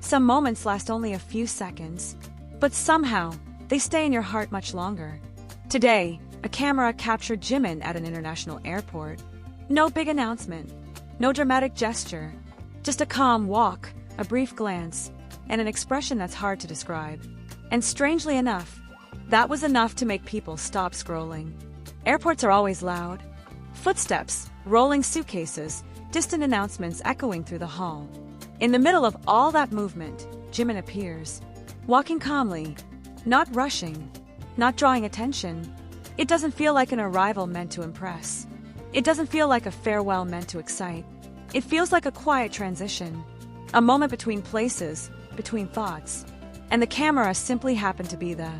Some moments last only a few seconds, but somehow, they stay in your heart much longer. Today, a camera captured Jimin at an international airport. No big announcement, no dramatic gesture, just a calm walk, a brief glance, and an expression that's hard to describe. And strangely enough, that was enough to make people stop scrolling. Airports are always loud. Footsteps, rolling suitcases, distant announcements echoing through the hall. In the middle of all that movement, Jimin appears, walking calmly, not rushing, not drawing attention. It doesn't feel like an arrival meant to impress. It doesn't feel like a farewell meant to excite. It feels like a quiet transition, a moment between places, between thoughts. And the camera simply happened to be there.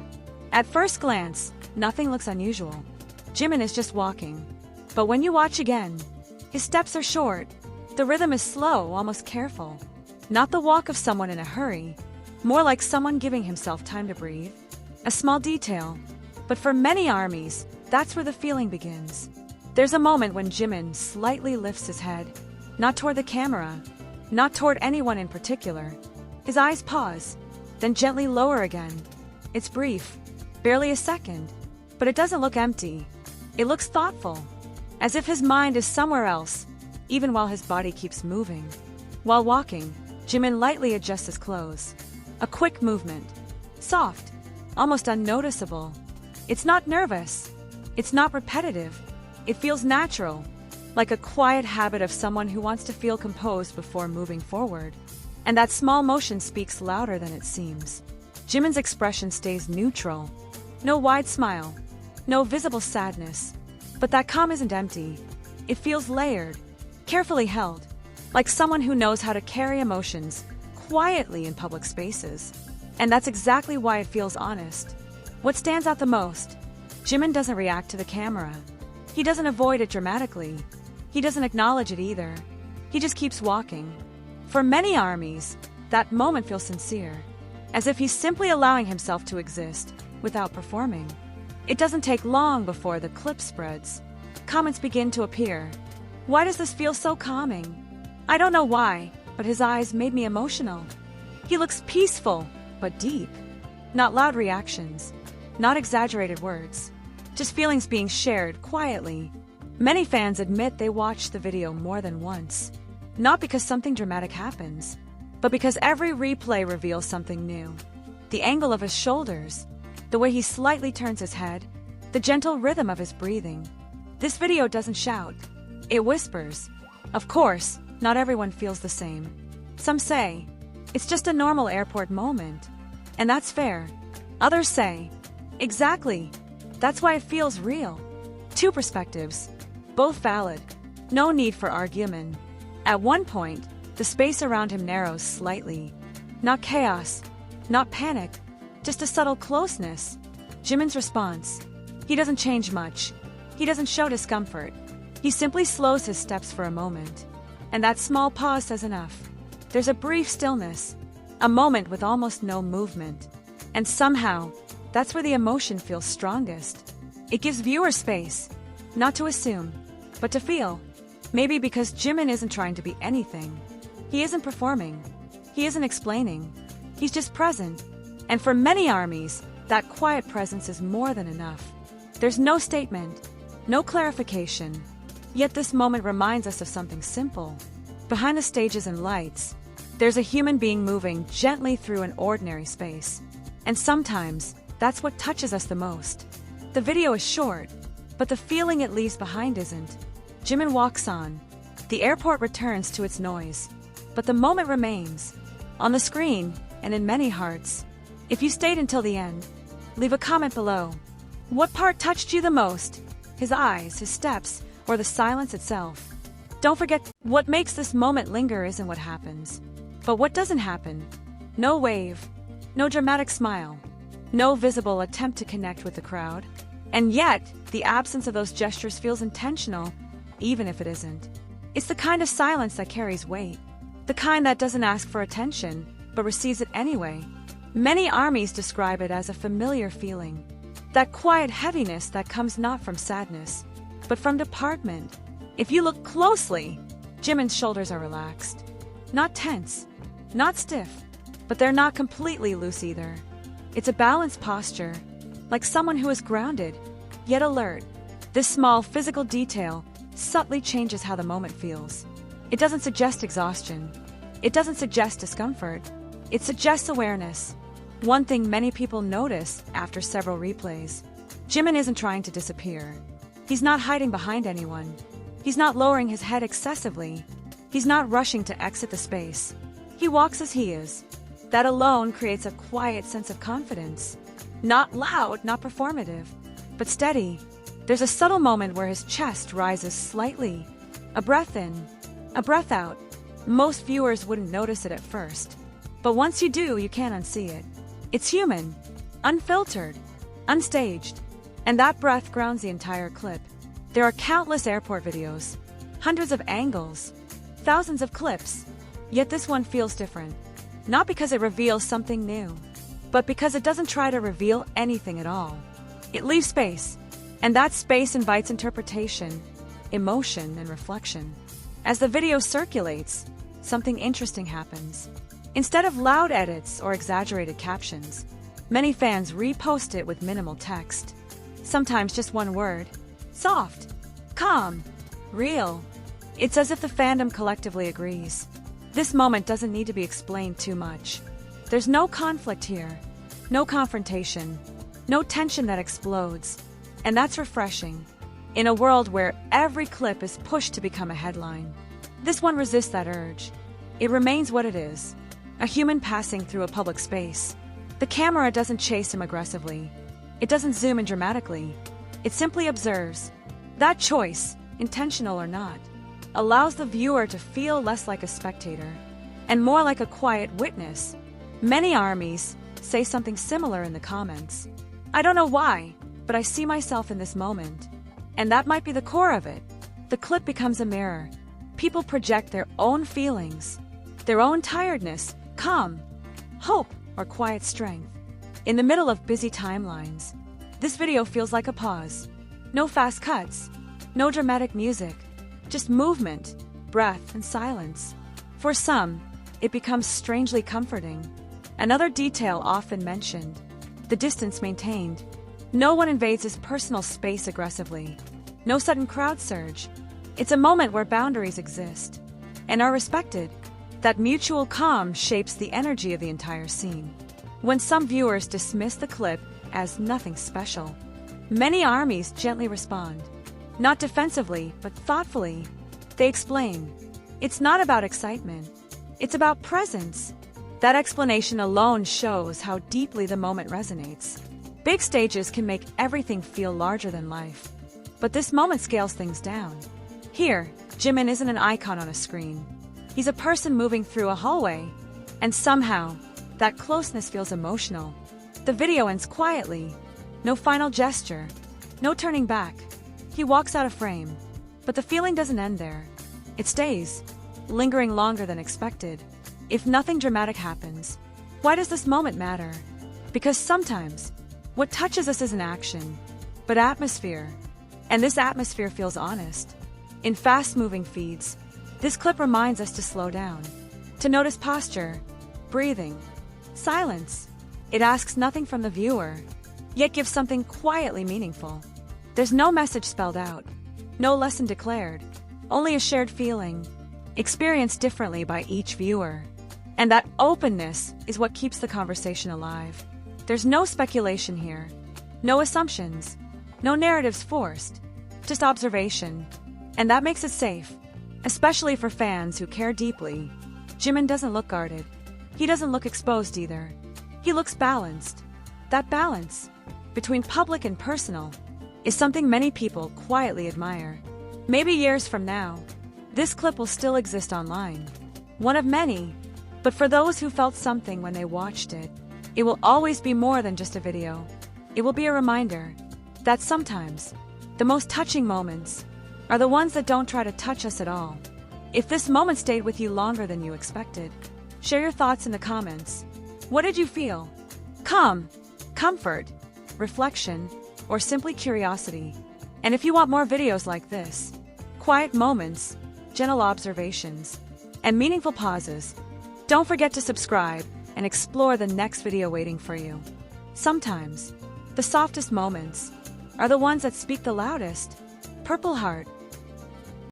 At first glance, nothing looks unusual. Jimin is just walking. But when you watch again, his steps are short. The rhythm is slow, almost careful. Not the walk of someone in a hurry, more like someone giving himself time to breathe. A small detail, but for many armies, that's where the feeling begins. There's a moment when Jimin slightly lifts his head, not toward the camera, not toward anyone in particular. His eyes pause, then gently lower again. It's brief, barely a second, but it doesn't look empty. It looks thoughtful, as if his mind is somewhere else, even while his body keeps moving. While walking, Jimin lightly adjusts his clothes. A quick movement, soft, almost unnoticeable. It's not nervous. It's not repetitive. It feels natural, like a quiet habit of someone who wants to feel composed before moving forward. And that small motion speaks louder than it seems. Jimin's expression stays neutral. No wide smile, no visible sadness. But that calm isn't empty. It feels layered, carefully held, like someone who knows how to carry emotions quietly in public spaces. And that's exactly why it feels honest. What stands out the most? Jimin doesn't react to the camera. He doesn't avoid it dramatically. He doesn't acknowledge it either. He just keeps walking. For many armies, that moment feels sincere, as if he's simply allowing himself to exist without performing. It doesn't take long before the clip spreads. Comments begin to appear. Why does this feel so calming? I don't know why, but his eyes made me emotional. He looks peaceful, but deep. Not loud reactions, not exaggerated words, just feelings being shared quietly. Many fans admit they watched the video more than once. Not because something dramatic happens, but because every replay reveals something new. The angle of his shoulders, the way he slightly turns his head, the gentle rhythm of his breathing. This video doesn't shout. It whispers. Of course, not everyone feels the same. Some say, it's just a normal airport moment. And that's fair. Others say, exactly. That's why it feels real. Two perspectives, both valid. No need for argument. At one point, the space around him narrows slightly. Not chaos, not panic, just a subtle closeness. Jimin's response. He doesn't change much. He doesn't show discomfort. He simply slows his steps for a moment. And that small pause says enough. There's a brief stillness, a moment with almost no movement. And somehow, that's where the emotion feels strongest. It gives viewers space, not to assume, but to feel. Maybe because Jimin isn't trying to be anything. He isn't performing. He isn't explaining. He's just present. And for many armies, that quiet presence is more than enough. There's no statement, no clarification. Yet this moment reminds us of something simple. Behind the stages and lights, there's a human being moving gently through an ordinary space. And sometimes, that's what touches us the most. The video is short, but the feeling it leaves behind isn't. Jimin walks on. The airport returns to its noise. But the moment remains. On the screen, and in many hearts. If you stayed until the end, leave a comment below. What part touched you the most? His eyes, his steps, or the silence itself? Don't forget, what makes this moment linger isn't what happens, but what doesn't happen. No wave, no dramatic smile, no visible attempt to connect with the crowd. And yet, the absence of those gestures feels intentional, even if it isn't. It's the kind of silence that carries weight, the kind that doesn't ask for attention, but receives it anyway. Many armies describe it as a familiar feeling, that quiet heaviness that comes not from sadness, but from department. If you look closely, Jimin's shoulders are relaxed. Not tense, not stiff, But they're not completely loose either. It's a balanced posture, like someone who is grounded, yet alert. This small physical detail subtly changes how the moment feels. It doesn't suggest exhaustion. It doesn't suggest discomfort. It suggests awareness. One thing many people notice after several replays: Jimin isn't trying to disappear. He's not hiding behind anyone. He's not lowering his head excessively. He's not rushing to exit the space. He walks as he is. That alone creates a quiet sense of confidence. Not loud, not performative, but steady. There's a subtle moment where his chest rises slightly. A breath in, a breath out. Most viewers wouldn't notice it at first. But once you do, you can't unsee it. It's human, unfiltered, unstaged. And that breath grounds the entire clip. There are countless airport videos, hundreds of angles, thousands of clips. Yet this one feels different. Not because it reveals something new, but because it doesn't try to reveal anything at all. It leaves space, and that space invites interpretation, emotion, and reflection. As the video circulates, something interesting happens. Instead of loud edits or exaggerated captions, many fans repost it with minimal text. Sometimes just one word: soft, calm, real. It's as if the fandom collectively agrees. This moment doesn't need to be explained too much. There's no conflict here, no confrontation, no tension that explodes. And that's refreshing. In a world where every clip is pushed to become a headline, this one resists that urge. It remains what it is: a human passing through a public space. The camera doesn't chase him aggressively. It doesn't zoom in dramatically. It simply observes. That choice, intentional or not, allows the viewer to feel less like a spectator and more like a quiet witness. Many armies say something similar in the comments. I don't know why, but I see myself in this moment. And that might be the core of it. The clip becomes a mirror. People project their own feelings, their own tiredness, calm, hope, or quiet strength. In the middle of busy timelines, this video feels like a pause. No fast cuts, no dramatic music, just movement, breath, and silence. For some, it becomes strangely comforting. Another detail often mentioned: the distance maintained. No one invades his personal space aggressively. No sudden crowd surge. It's a moment where boundaries exist and are respected. That mutual calm shapes the energy of the entire scene. When some viewers dismiss the clip as nothing special, many armies gently respond. Not defensively, but thoughtfully. They explain. It's not about excitement. It's about presence. That explanation alone shows how deeply the moment resonates. Big stages can make everything feel larger than life. But this moment scales things down. Here, Jimin isn't an icon on a screen. He's a person moving through a hallway. And somehow, that closeness feels emotional. The video ends quietly. No final gesture. No turning back. He walks out of frame. But the feeling doesn't end there. It stays, lingering longer than expected. If nothing dramatic happens, why does this moment matter? Because sometimes, what touches us isn't action, but atmosphere. And this atmosphere feels honest. In fast-moving feeds, this clip reminds us to slow down, to notice posture, breathing, silence. It asks nothing from the viewer, yet gives something quietly meaningful. There's no message spelled out, no lesson declared, only a shared feeling, experienced differently by each viewer. And that openness is what keeps the conversation alive. There's no speculation here, no assumptions, no narratives forced, just observation. And that makes it safe, especially for fans who care deeply. Jimin doesn't look guarded. He doesn't look exposed either. He looks balanced. That balance between public and personal is something many people quietly admire. Maybe years from now, this clip will still exist online. One of many, but for those who felt something when they watched it, it will always be more than just a video. It will be a reminder that sometimes the most touching moments are the ones that don't try to touch us at all. If this moment stayed with you longer than you expected, share your thoughts in the comments. What did you feel? Calm, comfort, reflection, or simply curiosity? And if you want more videos like this, quiet moments, gentle observations, and meaningful pauses, don't forget to subscribe and explore the next video waiting for you. Sometimes, the softest moments are the ones that speak the loudest. Purple Heart,